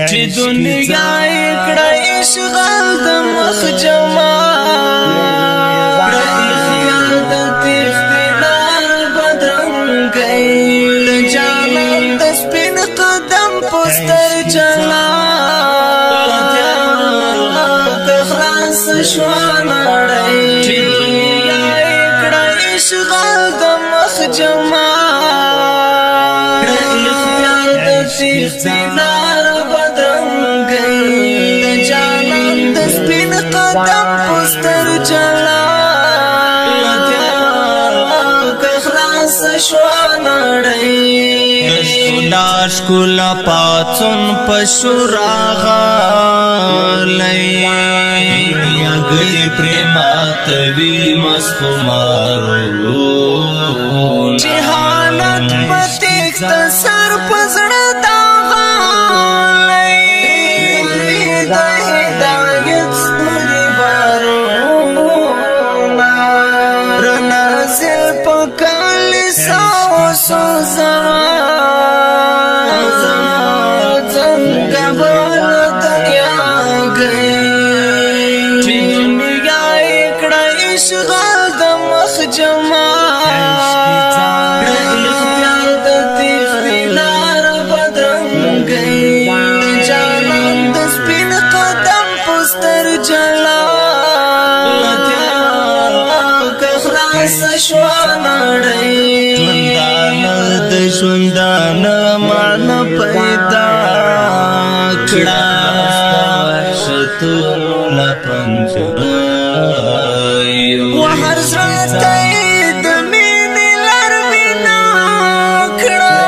چې دنیا کړه اشغال د مخ جما شوانا رئی چی دنیا اکڑا اشغال دا مخ جما اختیار دا شیخ دینار بدرنگ گئی جانان دا سپین قدم پستر جلا کخلاص شوانا رئی شکلا پاتون پشوراغا لئی گئی پریمات وی مسخمارو جہالت پتیک تسر پزڑ داغا لئی دا ہدایت سنی بارو رنازل پکال ساو سو زمان زنگا بال دنیا گئی اشغال د مخ جما اختیار د تیغ دینار بدرنگ گئی جانان د سپین قدم پستر جلا کخلاص شوانا رئی ژوندان د ژوندان معنا پیدا کړه شتون لپنځ وحر زرطی دمین لرمینا کڑا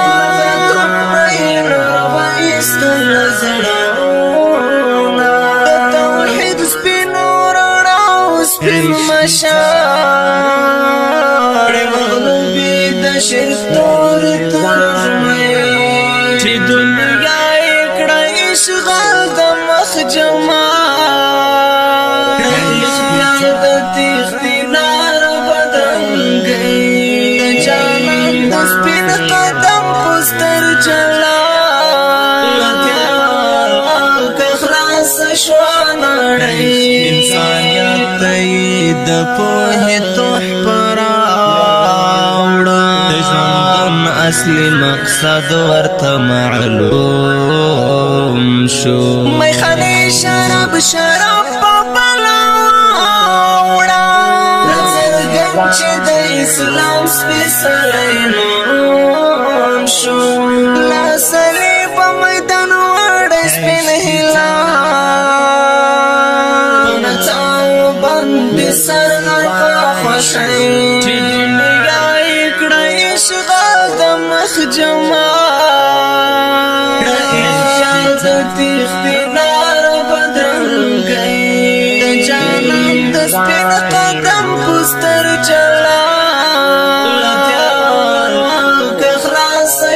تمین روائست لزڑاونا توحید سپین ورڑاو سپین مشاعر مغلوبی دا شرک دور ترجمه چی دنیا اکڑا اشغال دا مخ جما قدم پستر جلا کخلاص شوانا رئی انسانیت د پوه توح پراوڑا دژوندن اصلی مقصد ورته معلوم شو میخانی شراب بابلاوڑا رزرگن چه د اسلام سپیسرینو لا صلیب میدان وړ سپین هلال نڅاو باندې سر په خوشی چې دنیا کړه اشغال د مخ جما د تیغ دینار بدرنگ گئی جانان د سپین قدم پستر جلا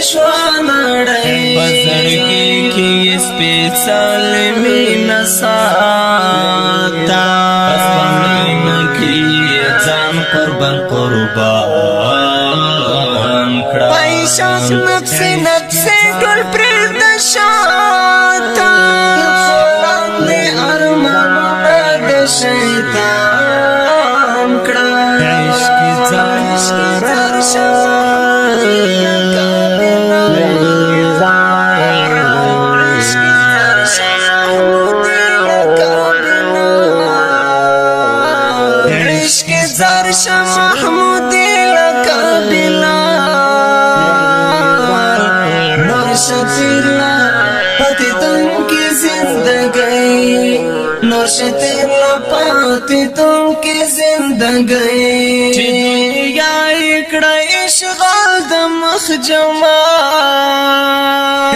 شوانا رئی بزرگی کی سپیڅل مینا ساتا اسمن کی ځان قربان کړه پایشاس نفس نفس ټول پر د شاتا لاندې ارمان د شیطان کړه عشق ځان زرش محمودی لکابلا نور شتیرلا پتی تن کی زندگی نور شتیرلا پتی تن کی زندگی چی دنیا اکڑا اشغال د مخ جما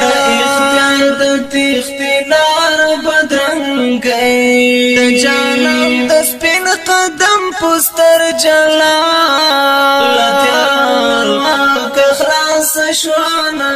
اختیار د تیغ دینار بدرنگ گئی جانان د سپین قدم پستر جلا کخلاص شوانا